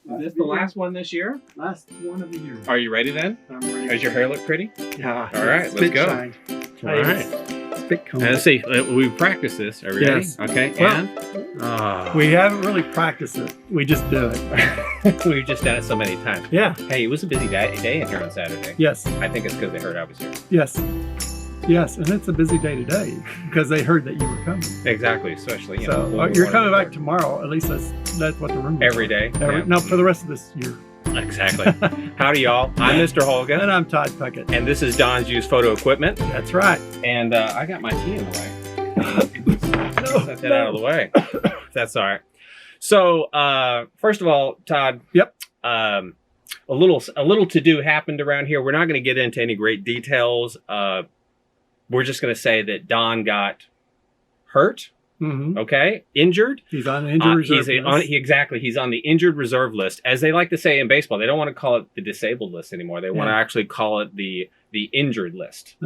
Is this the last one this year? Last one of the year. Are you ready then? I'm ready. Does your hair look pretty? Yeah. All right, let's go. Shine. All right. Spit cone. Let's see. We practice this. Are we ready? Yes. Okay. Well, and we haven't really practiced it. We just do it. we've just done it so many times. Yeah. Hey, it was a busy day in here on Saturday. Yes. I think it's because they heard I was here. Yes. Yes. And it's a busy day today because they heard that you were coming. Exactly. Especially, you So know. you're coming back tomorrow. At least that's what the room is. Every day. Yeah. No, for the rest of this year. Exactly. Howdy, y'all. I'm Mr. Holga. And I'm Todd Puckett. And this is Don's Used Photo Equipment. That's right. And I got my tea in the way. Set that out of the way. That's all right. So, first of all, Todd. Yep. A little to-do happened around here. We're not going to get into any great details. We're just going to say that Don got hurt. Mm-hmm. Okay, injured. He's on the injured reserve list. Exactly. He's on the injured reserve list, as they like to say in baseball. They don't want to call it the disabled list anymore. They want to actually call it the injured list.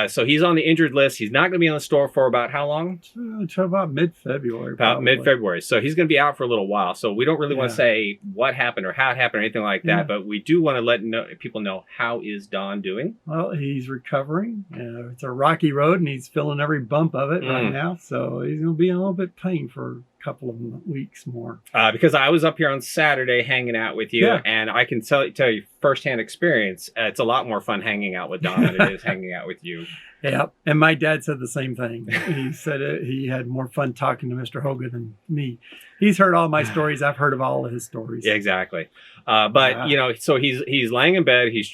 So he's on the injured list. He's not going to be on the store for about how long? Until about mid-February. About mid-February. So he's going to be out for a little while. So we don't really want to say what happened or how it happened or anything like that. But we do want to let people know, how is Don doing? Well, he's recovering. It's a rocky road, and he's feeling every bump of it right now. So he's going to be in a little bit of pain for a couple of weeks more. Because I was up here on Saturday hanging out with you, and I can tell you firsthand experience, it's a lot more fun hanging out with Don than it is hanging out with you. Yeah, and my dad said the same thing. He said he had more fun talking to Mr. Holga than me. He's heard all my stories. I've heard of all of his stories. Yeah, exactly. But you know, so he's laying in bed. He's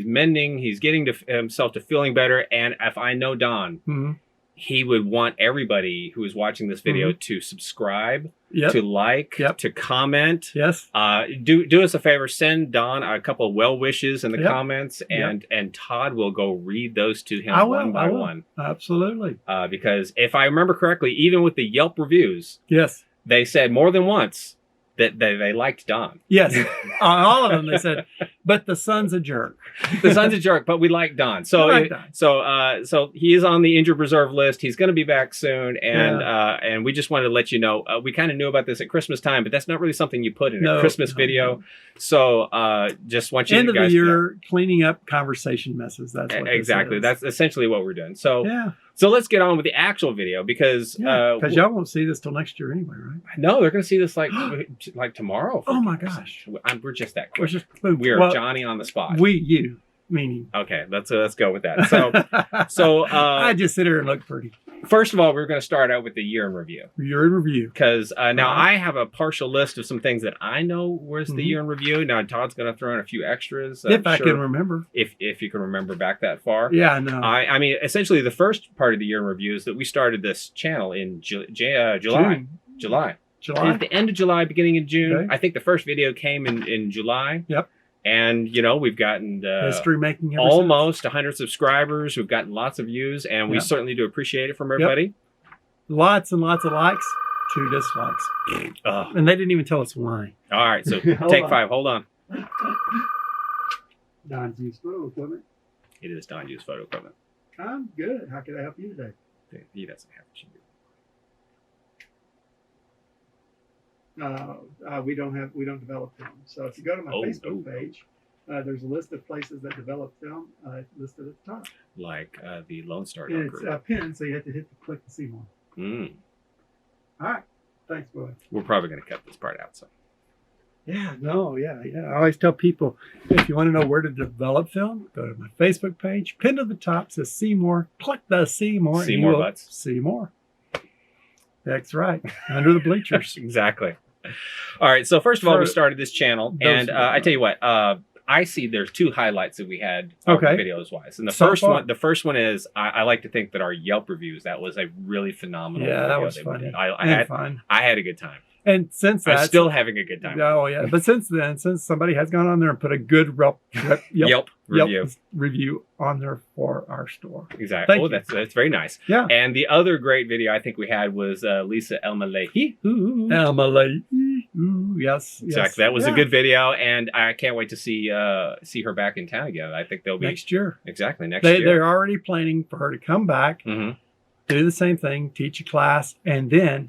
mending. He's getting himself to feeling better. And if I know Don, he would want everybody who is watching this video to subscribe, to like, to comment. Yes. Do us a favor. Send Don a couple of well wishes in the comments, and Todd will go read those to him one by one. Absolutely. Because if I remember correctly, even with the Yelp reviews, they said more than once that they liked Don. Yes. On all of them, they said, but the son's a jerk. The son's a jerk, but we like Don. So, so he is on the injured reserve list. He's going to be back soon, and we just wanted to let you know. We kind of knew about this at Christmas time, but that's not really something you put in a Christmas video. No. So, just want you end to of the year cleaning up conversation messes. That's what exactly. That's essentially what we're doing. So, yeah. So let's get on with the actual video because y'all won't see this till next year anyway, right? No, they're going to see this like tomorrow. Oh my gosh, we're just that quick. We're Johnny on the spot. You meaning? Okay, let's go with that. So I just sit here and look pretty. First of all, we're going to start out with the year in review. Year in review. Because now I have a partial list of some things that I know was the year in review. Now Todd's going to throw in a few extras. If I can remember. If you can remember back that far. Yeah, I know. I mean, essentially the first part of the year in review is that we started this channel in July. At the end of July, beginning of June. Okay. I think the first video came in July. Yep. And, you know, we've gotten history making almost 100 subscribers. We've gotten lots of views, and we certainly do appreciate it from everybody. Lots and lots of likes, 2 dislikes. And they didn't even tell us why. All right, so take 5. Hold on. Don's Used Photo Equipment. It is Don's Used Photo Equipment. I'm good. How can I help you today? He doesn't have to. We don't develop film. So if you go to my Facebook page, there's a list of places that develop film listed at the top. Like the Lone Star. And it's a pin, so you have to click to see more. All right. Thanks, boy. We're probably going to cut this part out. So. Yeah. I always tell people, if you want to know where to develop film, go to my Facebook page. Pin to the top says see more. Click the see more. See more butts. See more. That's right. Under the bleachers. Exactly. All right. So first of all, we started this channel, and I tell you what, I see there's 2 highlights that we had videos wise, and the first one is I like to think that our Yelp reviews, that was a really phenomenal video that was funny. I had a good time. And since that, I'm still having a good time. Oh yeah, but since then, since somebody has gone on there and put a good Yelp review on there for our store. Exactly. Oh, that's very nice. Yeah. And the other great video I think we had was Lisa Elmalehi. Yes. Exactly. That was a good video, and I can't wait to see her back in town again. I think they'll be next year. Exactly, next year. They're already planning for her to come back, do the same thing, teach a class, and then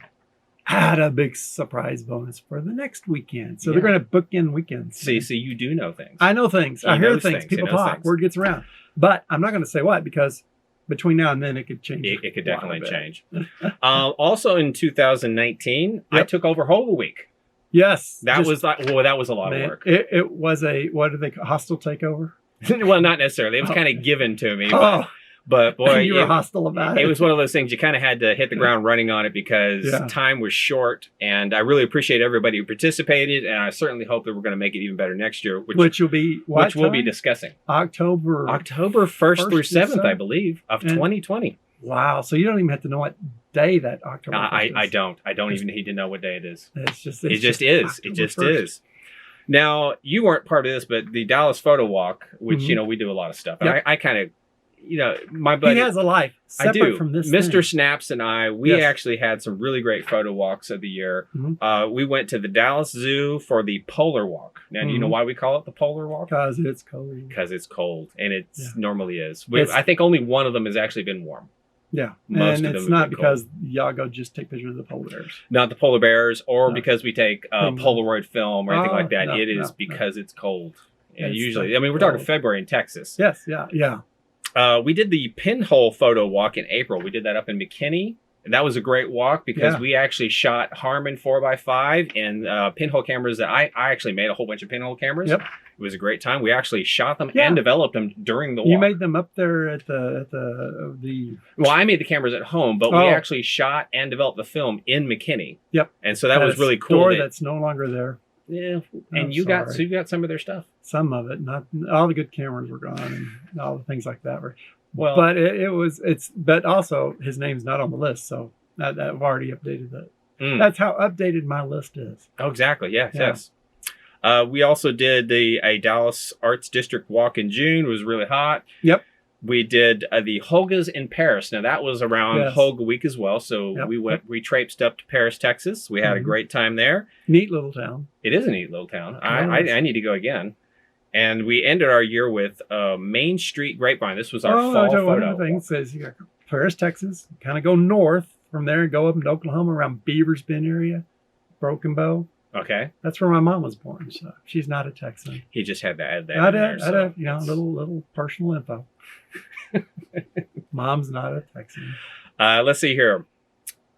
had a big surprise bonus for the next weekend. So Yeah. they're going to book in weekends. See, so you do know things. I know things. He I hear knows things. things. He People knows talk. things. Word gets around. But I'm not going to say what, because between now and then it could change. It could definitely bit. change. Also in 2019, I Yep. took over Holga Week. Yes. That just- was that was a lot man, of work. It was a, what do they call, hostile takeover? Well, not necessarily. It was kind of given to me. Oh, But boy, you were hostile about it. it was one of those things you kind of had to hit the ground running on it because Yeah. time was short. And I really appreciate everybody who participated. And I certainly hope that we're going to make it even better next year, which will be what we'll be time? discussing. October 1st through 7th, I 7th. believe, of And- 2020. Wow. So you don't even have to know what day that October 1st is. I don't. I don't even need to know what day it is. It's just It just is. It October just 1st. is. Now, you weren't part of this, but the Dallas Photo Walk, which, Mhm. we do a lot of stuff. Yep. I kind of, my buddy. He has a life I separate do. from this Mr. thing. Snaps and I, we Yes. actually had some really great photo walks of the year. Mhm. We went to the Dallas Zoo for the Polar Walk. Now, do you know Mhm. why we call it the Polar Walk? Because it's cold. Because it's cold, and it Yeah. normally is. It's- I think only one of them has actually been warm. Yeah. Most And of them it's have not been because y'all go just take pictures of the polar bears. Not the polar bears, or No. because we take Penguin. Polaroid film or anything Oh, like that. no, It is no, because it's cold. And It's usually, the I mean, we're talking cold. February in Texas. Yes. Yeah. Yeah. We did the Pinhole Photo Walk in April. We did that up in McKinney. And that was a great walk because Yeah. we actually shot Harman 4x5 and pinhole cameras that I actually made a whole bunch of pinhole cameras. Yep. It was a great time. We actually shot them Yeah. and developed them during the walk. You made them up there at the Well, I made the cameras at home, but we Oh. actually shot and developed the film in McKinney. Yep. And so that was really cool. store that- that's no longer there. yeah. I'm And you sorry. got some of their stuff. Some of it, not all the good cameras were gone, and all the things like that were. Well, But but also his name's not on the list, so I've already updated that. Mm. That's how updated my list is. Oh, exactly. Yes, Yeah. yes. We also did a Dallas Arts District walk in June. It was really hot. Yep. We did the Holgas in Paris. Now that was around Yes. Holga Week as well. So Yep. we traipsed up to Paris, Texas. We had a Mhm. great time there. Neat little town. It is a neat little town. Nice. I need to go again. And we ended our year with Main Street Grapevine. This was our fall One photo. of the things says you got Paris, Texas. Kind of go north from there and go up into Oklahoma around Beaver's Bend area, Broken Bow. Okay. That's where my mom was born, so she's not a Texan. He just had to add that. I in there, did, so little personal info. Mom's not a Texan. let's see here.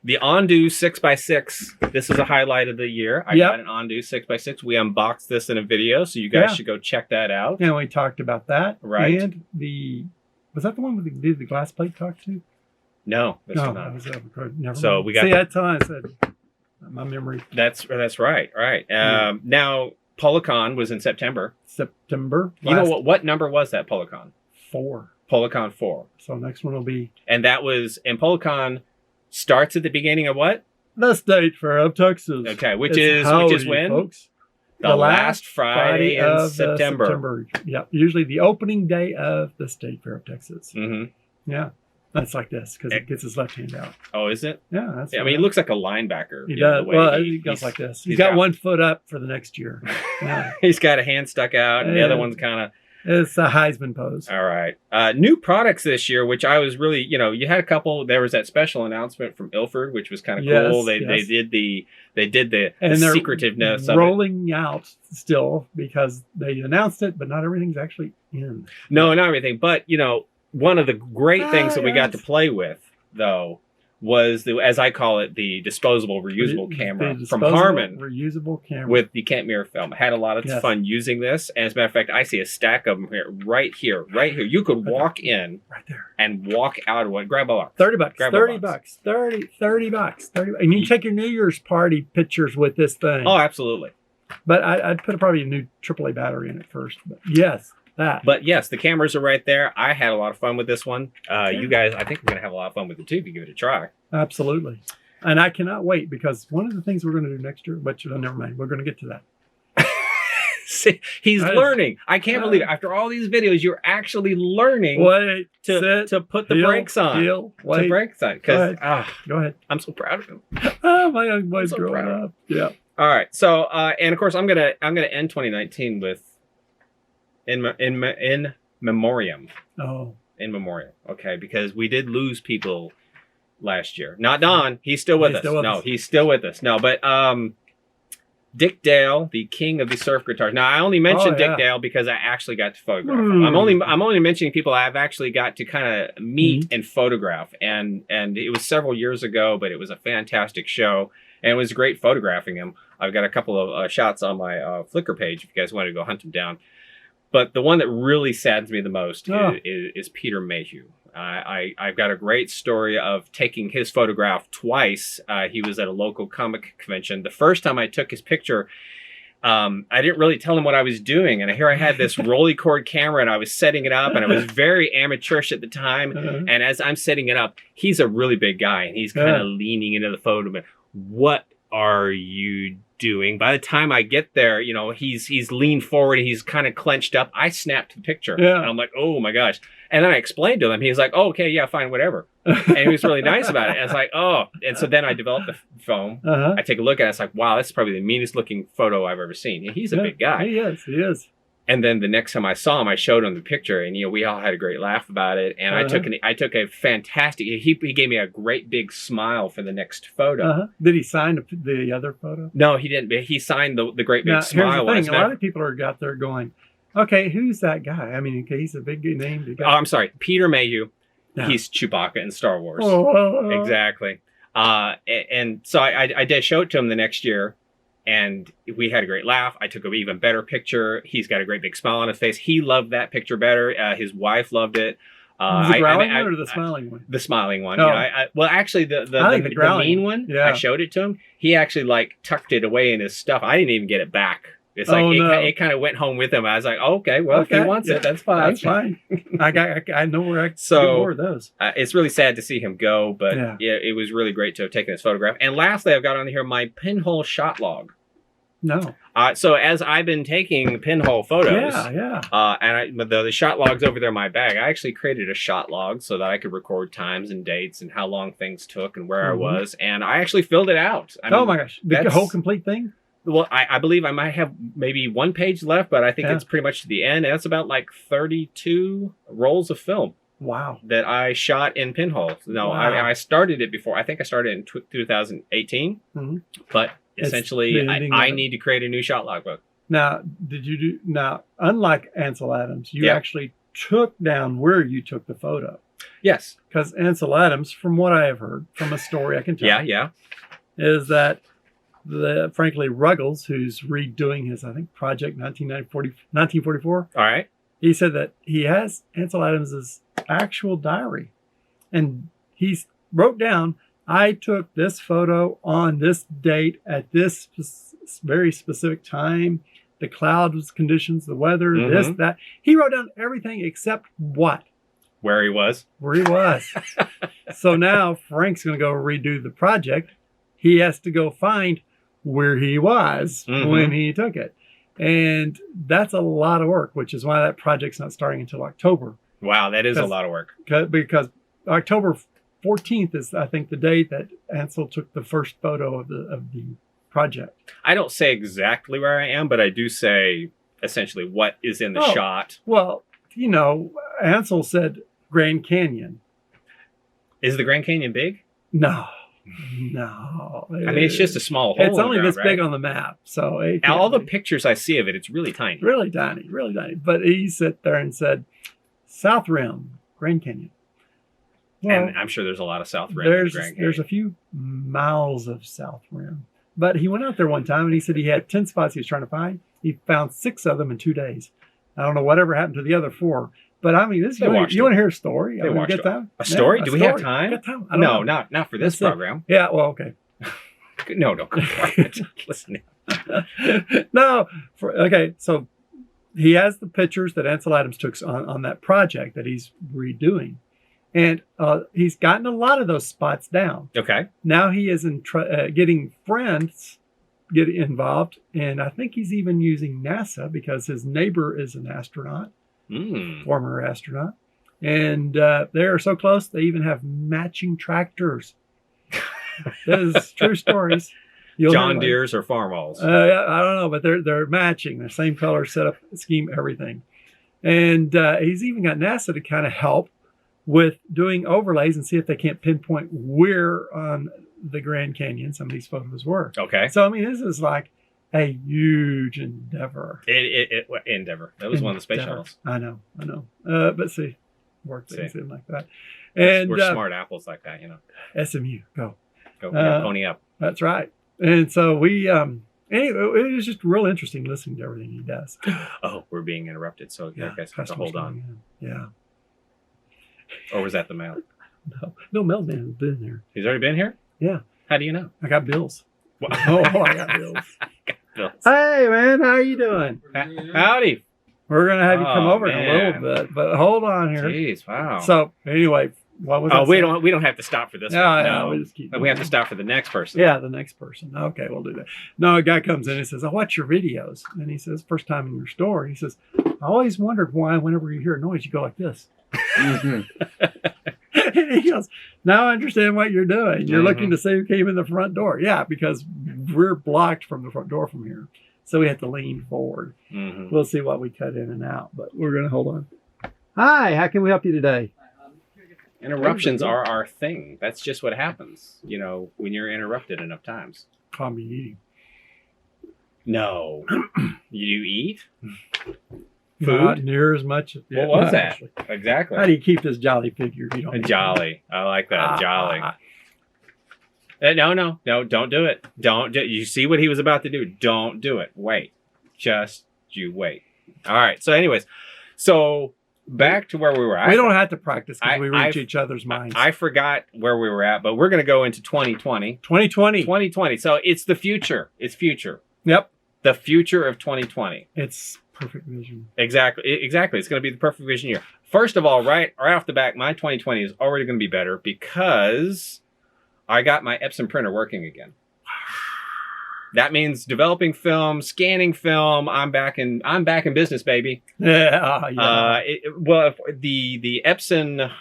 The ONDU 6x6. This is a highlight of the year. I Yep. got an ONDU 6x6. We unboxed this in a video, so you guys Yeah. should go check that out. And we talked about that. Right. And was that the one we did the glass plate talk to? No, this No, is that not. was never So mind. we got See, the- that's how I said my memory. That's right. Right. Yeah. Now, Polacon was in September. September. You know what number was that Polacon? 4. Polacon 4. So next one will be And that was, and Polacon starts at the beginning of what? the State Fair of Texas. Okay, which It's is howdy, when? folks? The last Friday in of the September. Yeah, usually the opening day of the State Fair of Texas. Mm-hmm. Yeah, that's like this because it gets his left hand out. Oh, is it? Yeah, that's. Yeah, I mean, he looks like a linebacker. He you know, does. the way Well, he goes like this. He's got one foot up for the next year. Yeah. He's got a hand stuck out, and the other Yeah. one's kind of. It's a Heisman pose. All right. New products this year, which I was really, you had a couple. There was that special announcement from Ilford, which was kind of Yes, cool. They yes. did the And they're secretiveness of it. rolling out still because they announced it, but not everything's actually in. No, not everything. But, one of the great things that we got to yes. play with, though, was as I call it, the disposable reusable camera The from disposable Harman reusable camera with the Kentmere film. I had a lot of Yes. fun using this. And as a matter of fact, I see a stack of them right here. You could walk in right there. and walk out of one. Grab a lot. $30. Grab a $30 box. $30 $30 And you can take your New Year's party pictures with this thing. Oh, absolutely. But I'd put probably a new AAA battery in it first. But yes, that. But yes, the cameras are right there. I had a lot of fun with this one. You guys, I think we're going to have a lot of fun with it too if you give it a try. Absolutely. And I cannot wait because one of the things we're going to do next year, but never mind, we're going to get to that. See, he's Right. learning. I can't believe it. After all these videos, you're actually learning Wait, to put the brakes on. Wait. To brakes on. Because Go ahead. I'm so proud of him. Oh, my young boy's so growing proud. up. Yeah. All right. So, and of course, I'm gonna end 2019 with in Memoriam. Oh, In Memoriam. Okay, because we did lose people last year. Not Don. He's still with us. He's still with us. No, but Dick Dale, the king of the surf guitars. Now, I only mentioned Dick Dale because I actually got to photograph him. I'm only mentioning people I've actually got to kind of meet and photograph. And it was several years ago, but it was a fantastic show. And it was great photographing him. I've got a couple of shots on my Flickr page if you guys want to go hunt him down. But the one that really saddens me the most is Peter Mayhew. I've got a great story of taking his photograph twice. He was at a local comic convention. The first time I took his picture, I didn't really tell him what I was doing. And here I had this rolly cord camera and I was setting it up and I was very amateurish at the time. And as I'm setting it up, he's a really big guy and he's kind of leaning into the photo. But what are you doing? By the time I get there, you know, he's leaned forward, he's kind of clenched up. I snapped the picture. And I'm like, oh my gosh. And then I explained to him, he's like, oh, okay, yeah, fine, whatever. And he was really nice about it. And I was like, oh. And so then I developed the phone. I take a look at it. It's like, wow, that's probably the meanest looking photo I've ever seen. And he's a big guy. He is. And then the next time I saw him, I showed him the picture, and you know we all had a great laugh about it. And I took a fantastic. He gave me a great big smile for the next photo. Did he sign the other photo? No, he didn't. He signed the great big smile. Here's the thing. A lot of people are out there going, "Okay, who's that guy?" I mean, he's a big name. Oh, I'm sorry, Peter Mayhew. No. He's Chewbacca in Star Wars. Exactly. And so I did show it to him the next year. And we had a great laugh. I took an even better picture. He's got a great big smile on his face. He loved that picture better. His wife loved it. The growling one or the smiling one? The smiling one. Oh. You know, well, actually, the mean one, I showed it to him. He actually like tucked it away in his stuff. I didn't even get it back. It's like it kind of went home with him. I was like, oh, okay, well, if he wants it, that's fine. That's fine. I know where I can get more of those. It's really sad to see him go, but yeah, it was really great to have taken this photograph. And lastly, I've got on here my Pinhole Shot Log. No. So as I've been taking pinhole photos, and the shot log's over there in my bag, I actually created a shot log so that I could record times and dates and how long things took and where I was, and I actually filled it out. I mean, my gosh, the whole complete thing? Well, I believe I might have maybe one page left, but I think it's pretty much to the end, and it's about like 32 rolls of film. Wow. That I shot in pinhole. No, I started it before. I think I started in 2018, but essentially, I need to create a new shot logbook. Now, unlike Ansel Adams, you actually took down where you took the photo. Yes. Because Ansel Adams, from what I have heard, from a story I can tell, is that frankly, Ruggles, who's redoing his, I think, project 1944. All right. He said that he has Ansel Adams's actual diary. And he wrote down, I took this photo on this date at this very specific time. The clouds conditions, the weather, this, that. He wrote down everything except what? Where he was. Where he was. So now Frank's going to go redo the project. He has to go find where he was when he took it. And that's a lot of work, which is why that project's not starting until October. Wow, that is a lot of work. Because October 14th is, I think, the date that Ansel took the first photo of the project. I don't say exactly where I am, but I do say essentially what is in the shot. Well, you know, Ansel said Grand Canyon. Is the Grand Canyon big? No. I mean, it's just a small hole. It's only this big on the map. So all the pictures I see of it, it's really tiny. Really tiny, really tiny. But he sat there and said, South Rim, Grand Canyon. Well, and I'm sure there's a lot of South Rim. There's a few miles of South Rim. But he went out there one time and he said he had 10 spots he was trying to find. He found 6 of them in 2 days. I don't know whatever happened to the other 4. But I mean, you want to hear a story? A story? Do we have time? No, not for this program. Yeah, well, okay. No, go quiet. Listen. No, okay. So he has the pictures that Ansel Adams took on that project that he's redoing, and he's gotten a lot of those spots down. Okay. Now he is getting friends get involved, and I think he's even using NASA because his neighbor is an astronaut. Former astronaut, and they are so close they even have matching tractors. That is true stories. John Deere's or Farmall's? I don't know, but they're matching. The same color, setup, scheme, everything. And he's even got NASA to kind of help with doing overlays and see if they can't pinpoint where on the Grand Canyon some of these photos were. Okay. So, I mean, this is like a huge endeavor. Endeavor. That was one of the space shuttles. I know. But see, work things in like that. And we're smart apples like that, SMU, go. Pony up. That's right. And so we, anyway, it was just real interesting listening to everything he does. Oh, we're being interrupted. So you guys have to hold on. Yeah. Or was that the mail? No, mailman has been there. He's already been here? Yeah. How do you know? I got bills. Well, I got bills. Hey, man, how you doing? Howdy. We're going to have you come over in a little bit, but hold on here. Jeez, wow. So, anyway, what was we don't have to stop for this one. No, we just keep we have to stop for the next person. Yeah, the next person. Okay, we'll do that. No, a guy comes in and says, I watch your videos. And he says, first time in your store. He says, I always wondered why whenever you hear a noise, you go like this. And he goes, now I understand what you're doing. You're looking to see who came in the front door. Yeah, because we're blocked from the front door from here. So we have to lean forward. We'll see what we cut in and out, but we're going to hold on. Hi, how can we help you today? Interruptions are our thing. That's just what happens, when you're interrupted enough times. Call me eating. No. You eat? Food? Not near as much. What was that? Actually. Exactly. How do you keep this jolly figure if you don't? Jolly. I like that. Jolly. No, don't do it. You see what he was about to do. Don't do it. Wait. Just you wait. All right. So anyways, back to where we were at. We don't have to practice because we reach each other's minds. I forgot where we were at, but we're going to go into 2020. 2020. So it's the future. It's future. Yep. The future of 2020. It's perfect vision. Exactly. It's going to be the perfect vision year. First of all, right off the bat, my 2020 is already going to be better because I got my Epson printer working again. That means developing film, scanning film. I'm back in business, baby. Yeah. The Epson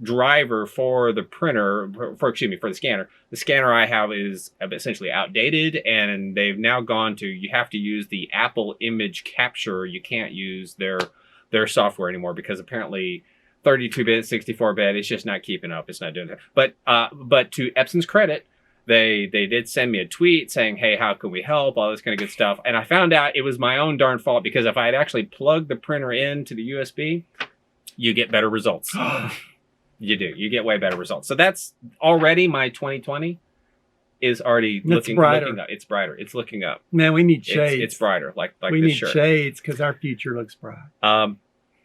driver for the printer, for the scanner. The scanner I have is essentially outdated, and they've now gone to, you have to use the Apple image capture. You can't use their software anymore because apparently 32-bit, 64-bit, it's just not keeping up. It's not doing that. But to Epson's credit, they did send me a tweet saying, hey, how can we help? All this kind of good stuff. And I found out it was my own darn fault because if I had actually plugged the printer into the USB, you get better results. You do. You get way better results. So that's already my 2020 is already looking up. It's brighter. It's looking up. Man, we need shades. It's brighter, like we this need shirt. Shades because our future looks bright.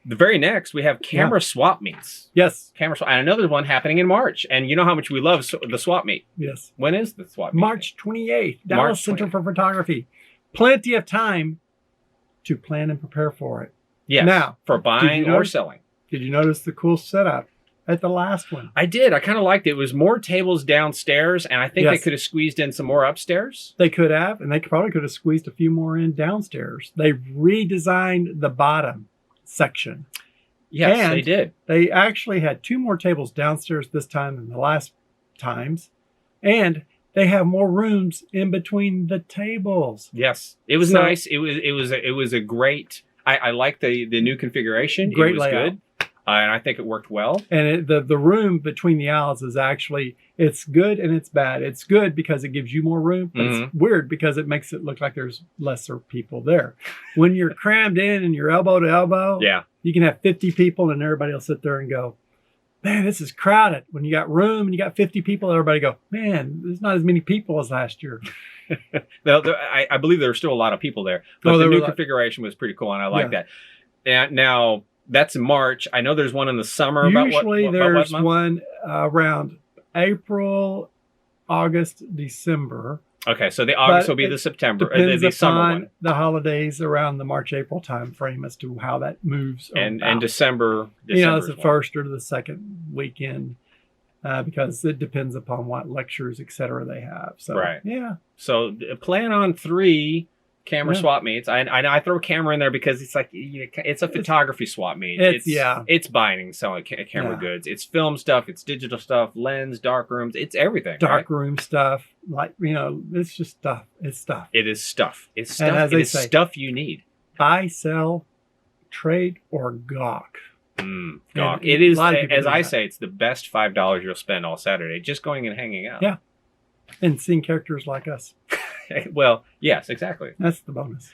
The very next, we have camera swap meets. Yes. Camera swap. And another one happening in March. And you know how much we love the swap meet. Yes. When is the swap meet? March 28th. Dallas Center for Photography. Plenty of time to plan and prepare for it. Yes. Now, for buying or selling. Did you notice the cool setup at the last one? I did. I kind of liked it. It was more tables downstairs, and I think they could have squeezed in some more upstairs. They could have, and they probably could have squeezed a few more in downstairs. They redesigned the bottom section. Yes, and they did. They actually had 2 more tables downstairs this time than the last times, and they have more rooms in between the tables. Yes, it was nice. It was a great. I liked the new configuration. Great it was layout. Good. And I think it worked well. And the room between the aisles is actually, it's good and it's bad. It's good because it gives you more room, but it's weird because it makes it look like there's lesser people there. When you're crammed in and you're elbow to elbow, you can have 50 people and everybody will sit there and go, man, this is crowded. When you got room and you got 50 people, everybody go, man, there's not as many people as last year. I believe there were still a lot of people there, but the new configuration was pretty cool and I like that. And now, that's in March. I know there's one in the summer. Usually there's one around April, August, December. Okay, so the August will be the September, the summer one. The holidays around the March, April time frame as to how that moves. And December. It's the first or the second weekend because it depends upon what lectures, et cetera, they have. So, So plan on 3 camera swap meets. I throw camera in there because it's like it's a photography swap meet. It's buying and selling camera goods. It's film stuff. It's digital stuff. Lens, dark rooms. It's everything. Darkroom stuff. It's just stuff. It's stuff. It is stuff. It's stuff. It is stuff you need. Buy, sell, trade, or gawk. Gawk. It is, as I say, it's the best $5 you'll spend all Saturday, just going and hanging out. Yeah. And seeing characters like us. Well, yes, exactly. That's the bonus.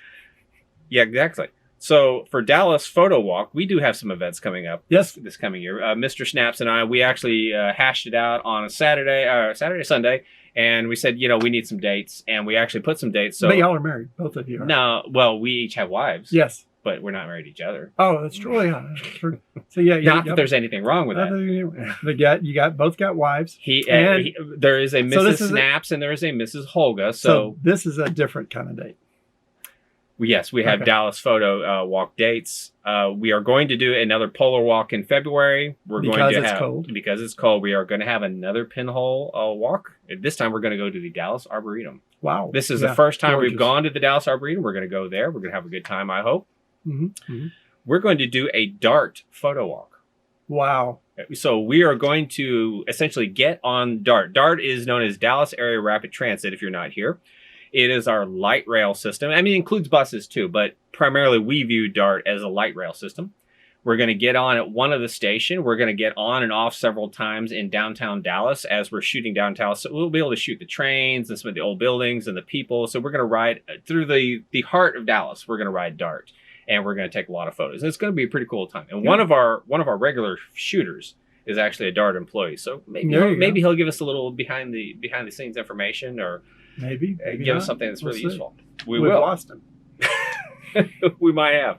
Yeah, exactly. So for Dallas Photo Walk, we do have some events coming up. Yes, this coming year. Mr. Snaps and I, we actually hashed it out on a Sunday, and we said, we need some dates, and we actually put some dates. So but y'all are married, both of you are. No, well, we each have wives. Yes, but we're not married to each other. Oh, that's true. Yeah, that's true. So yeah, not that there's anything wrong with that. But you both got wives. There is a Mrs. Snaps and there is a Mrs. Holga. So this is a different kind of date. Yes, we have Dallas Photo Walk dates. We are going to do another polar walk in February. Because it's cold. We are going to have another pinhole walk. This time we're going to go to the Dallas Arboretum. Wow. This is the first time we've gone to the Dallas Arboretum. We're going to go there. We're going to have a good time, I hope. We're going to do a DART photo walk. Wow. So we are going to essentially get on DART. DART is known as Dallas Area Rapid Transit if you're not here. It is our light rail system. I mean, it includes buses too, but primarily we view DART as a light rail system. We're going to get on at one of the station. We're going to get on and off several times in downtown Dallas as we're shooting downtown. So we'll be able to shoot the trains and some of the old buildings and the people. So we're going to ride through the heart of Dallas. We're going to ride DART, and we're going to take a lot of photos. And it's going to be a pretty cool time. And one of our regular shooters is actually a DART employee. So maybe he'll give us a little behind the scenes information, or maybe give us something that's really useful. We've lost him. We might have.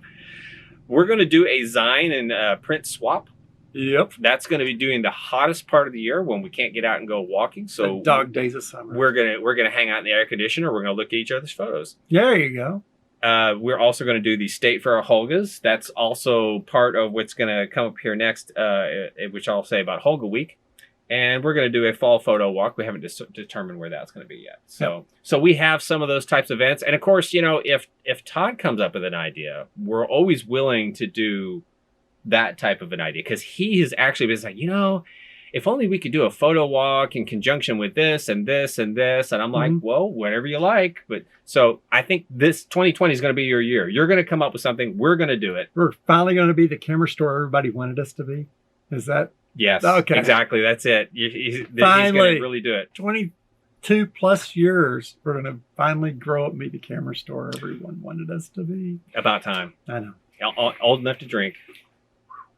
We're going to do a Zine and print swap. Yep. That's going to be doing the hottest part of the year when we can't get out and go walking. So the dog days of summer. We're gonna hang out in the air conditioner. We're gonna look at each other's photos. There you go. We're also going to do the State Fair Holgas. That's also part of what's going to come up here next, which I'll say about Holga Week. And we're going to do a fall photo walk. We haven't determined where that's going to be yet. So we have some of those types of events. And of course, if Todd comes up with an idea, we're always willing to do that type of an idea, because he has actually been like, if only we could do a photo walk in conjunction with this and this and this. And I'm like, well, whatever you like. But so I think this 2020 is going to be your year. You're going to come up with something. We're going to do it. We're finally going to be the camera store everybody wanted us to be. Is that? Yes. Okay. Exactly. That's it. He's going to really do it. 22 plus years, we're going to finally grow up and be the camera store everyone wanted us to be. About time. I know. Old enough to drink.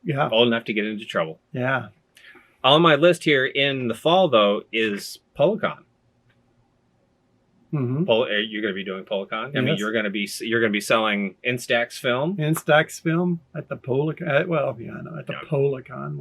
Yeah. Old enough to get into trouble. Yeah. On my list here in the fall, though, is Polacon. You're going to be doing Polacon. I mean, you're going to be selling Instax film. Instax film at the Polacon. Well, yeah, I know at the Polacon.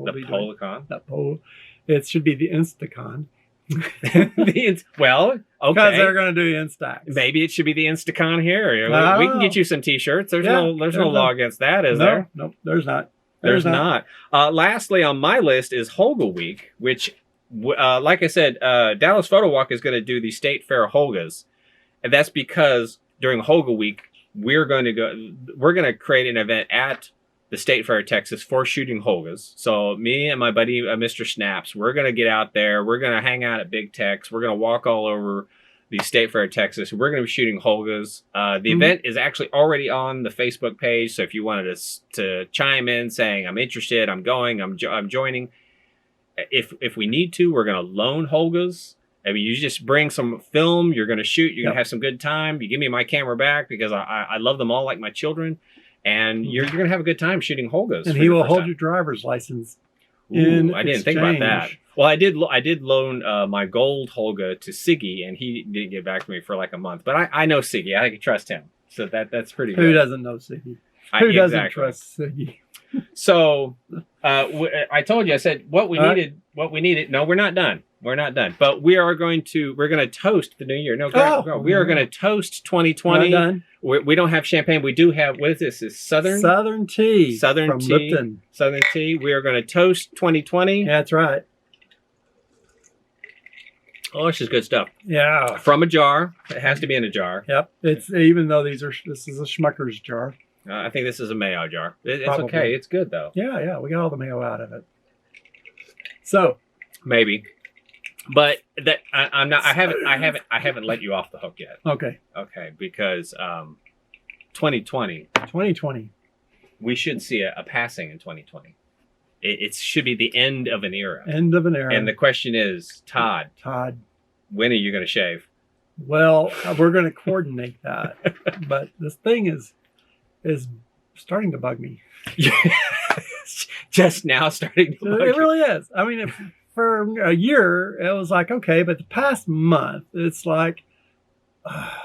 It should be the InstaCon. Okay. Because they're going to do Instax. Maybe it should be the InstaCon here. We can get you some T-shirts. There's no law against that, is there? Nope, there's not. There's not. Lastly on my list is Holga Week, which, like I said, Dallas Photo Walk is going to do the State Fair Holgas. And that's because during Holga Week, we're going to create an event at the State Fair of Texas for shooting Holgas. So me and my buddy, Mr. Snaps, we're going to get out there. We're going to hang out at Big Tex. We're going to walk all over the State Fair of Texas. We're going to be shooting Holgas. The event is actually already on the Facebook page. So if you wanted to chime in saying, I'm interested, I'm going, I'm joining. If we need to, we're going to loan Holgas. I mean, you just bring some film, you're going to shoot, you're going to have some good time. You give me my camera back because I love them all like my children. And you're going to have a good time shooting Holgas. And he will hold your driver's license. I didn't think about that. Well, I did loan my gold Holga to Siggy, and he didn't get back to me for like a month. But I know Siggy. I can trust him. So that's pretty good. Who doesn't know Siggy? Who doesn't trust Siggy? So I told you, I said what we needed. No, we're not done. We're not done. But we're going to toast the new year. No, we are going to toast 2020. Not done. We don't have champagne. We do have, what is this? Is Southern tea. Southern tea. Lipton. Southern tea. We are going to toast 2020. That's right. Oh, this is good stuff. Yeah. From a jar. It has to be in a jar. Yep. It's even though this is a Schmucker's jar. I think this is a mayo jar. It's Probably. okay. It's good though. Yeah. We got all the mayo out of it. So maybe, but that I'm not. I haven't let you off the hook yet. Okay. Because 2020. We We should see a passing in 2020. It should be the end of an era. End of an era. And the question is, Todd, when are you going to shave? Well, we're going to coordinate that. But this thing is starting to bug me. Just now starting to bug It really is. I mean, for a year, it was like, okay. But the past month, it's like,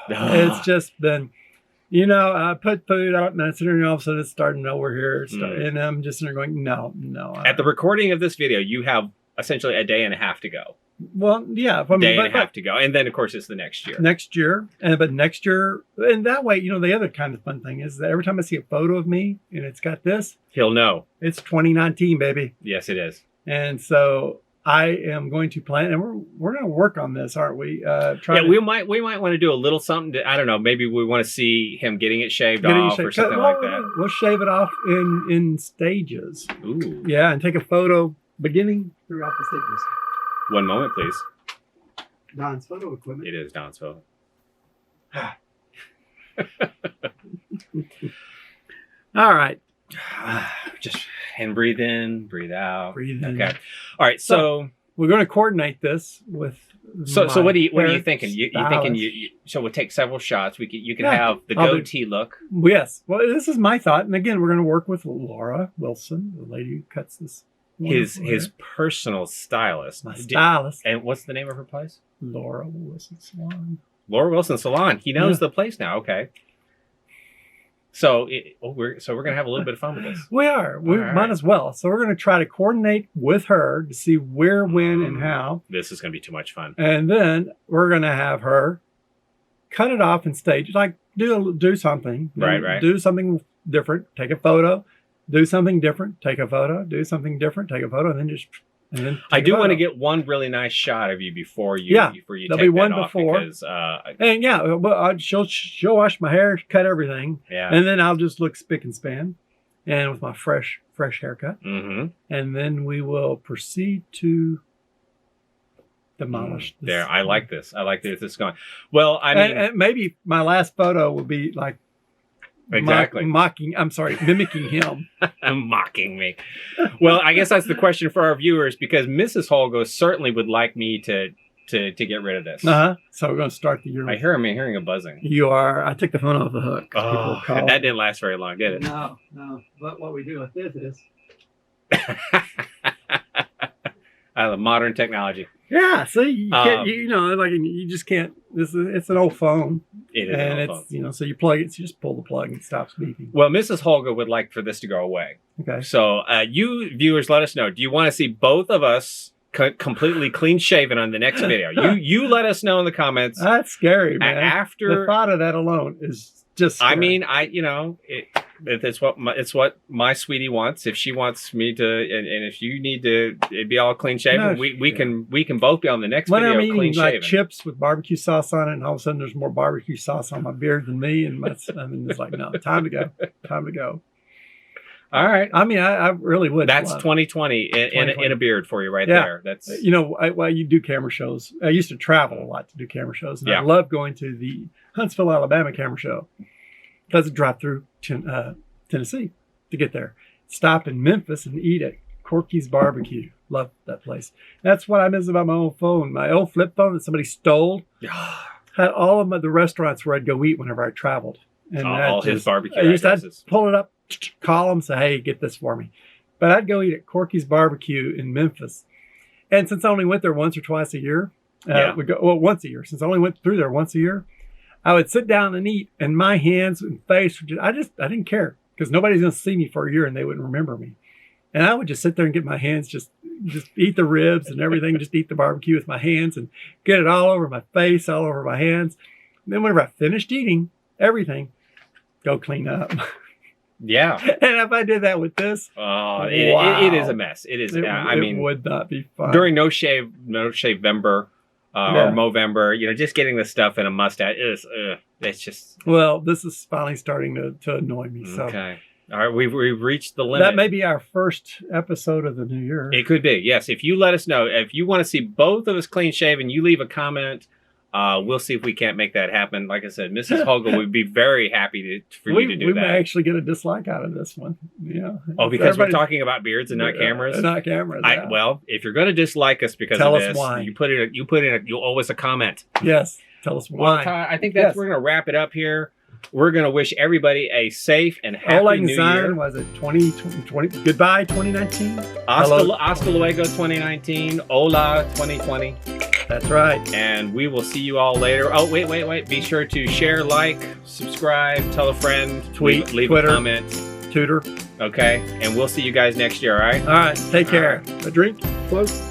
it's just been, I put food out and I sit there and all of a sudden it's starting over here. And I'm just sitting there going, no. At the recording of this video, you have essentially a day and a half to go. Well, yeah. Day and a half to go. And then, of course, it's the next year. Next year. But next year, and that way, the other kind of fun thing is that every time I see a photo of me and it's got this, he'll know. It's 2019, baby. Yes, it is. And so I am going to plan, and we're going to work on this, aren't we? We might want to do a little something. I don't know. Maybe we want to see him getting it shaved off or something like that. We'll shave it off in stages. Ooh. Yeah, and take a photo beginning throughout the stages. One moment, please. Don's photo equipment. It is Don's photo. All right. Just and breathe in, breathe out. Breathe in. Okay. All right. So we're going to coordinate this with. So what are you thinking? You thinking so we'll take several shots. You can have the goatee look. Yes. Well, this is my thought, and again, we're going to work with Laura Wilson, the lady who cuts this. His personal stylist. My stylist. And what's the name of her place? Laura Wilson Salon. Laura Wilson Salon. He knows the place now. Okay. So we're gonna have a little bit of fun with this. We are. We might as well. So we're gonna try to coordinate with her to see where, when, and how. This is gonna be too much fun. And then we're gonna have her cut it off and stage, like do something. Right. Do something different. Take a photo. Do something different. Take a photo. Do something different. Take a photo, and then I do want to get one really nice shot of you before you. Yeah, take there'll be one off before. Because, she'll wash my hair, cut everything, and then I'll just look spick and span, and with my fresh haircut, and then we will proceed to demolish. This. I like this. I like this. This is going. Well, I mean, and maybe my last photo will be like. Exactly. Mimicking him. Mocking me. Well, I guess that's the question for our viewers, because Mrs. Holga certainly would like me to get rid of this. So we're going to start the year. I'm hearing a buzzing. You are. I took the phone off the hook. Oh, that didn't last very long, did it? No. But what we do with this is. I love modern technology. Yeah, see, you can't, you just can't. It's an old phone. It is an old phone. So you plug it, so you just pull the plug and it stops beeping. Well, Mrs. Holga would like for this to go away. Okay. So you viewers, let us know. Do you want to see both of us completely clean shaven on the next video? You let us know in the comments. That's scary, man. After the thought of that alone is just scary. I mean, it's what my sweetie wants. If she wants me to, and if you need to, it'd be all clean shaven. We can both be on the next video I'm clean eating like chips with barbecue sauce on it, and all of a sudden there's more barbecue sauce on my beard than me, and it's like, no, time to go. All right. I mean, I really would. That's 2020 in a beard for you right there. That's while you do camera shows. I used to travel a lot to do camera shows, and I love going to the Huntsville, Alabama camera show. Doesn't drive through Tennessee to get there. Stop in Memphis and eat at Corky's Barbecue. Love that place. That's what I miss about my old phone. My old flip phone that somebody stole had all of the restaurants where I'd go eat whenever I traveled. And all his barbecue. I used to pull it up, call them, say, hey, get this for me. But I'd go eat at Corky's Barbecue in Memphis. And since I only went there once or twice a year, once a year. Since I only went through there once a year, I would sit down and eat, and my hands and face, I didn't care, because nobody's going to see me for a year and they wouldn't remember me. And I would just sit there and get my hands, just eat the ribs and everything, just eat the barbecue with my hands and get it all over my face, all over my hands. And then whenever I finished eating everything, go clean up. Yeah. And if I did that with this, it is a mess. It is. It would not be fun. During No Shave Vember, or Movember, just getting this stuff in a mustache is, it's just. Well, this is finally starting to annoy me. So. Okay. All right. We've reached the limit. That may be our first episode of the new year. It could be. Yes. If you let us know, if you want to see both of us clean shaven, you leave a comment We'll see if we can't make that happen. Like I said, Mrs. Holga would be very happy for you to do we that. may actually get a dislike out of this one. Yeah. Oh, because we're talking about beards and not cameras? Not cameras. Yeah. Well, if you're going to dislike us because Tell of us this, why. you owe us a comment. Yes. Tell us why. Well, Todd, I think that's we're going to wrap it up here. We're going to wish everybody a safe and happy Oleg New Zine, Year. was it 2020? Goodbye 2019? Hasta luego 2019. Hola 2020. That's right. And we will see you all later. Oh, wait. Be sure to share, like, subscribe, tell a friend, tweet, leave Twitter, a comment. Tutor. Okay? And we'll see you guys next year, all right? All right. Take care. A drink. Close.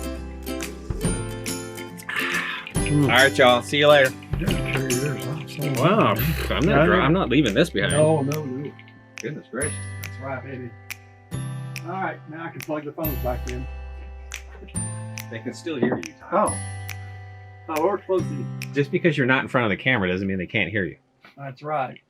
All right, y'all. See you later. Carry yours off so Wow. long. I'm not leaving this behind. No. Goodness gracious. That's right, baby. All right. Now I can plug the phones back in. They can still hear you, Todd. Oh, we're close. Just because you're not in front of the camera doesn't mean they can't hear you. That's right.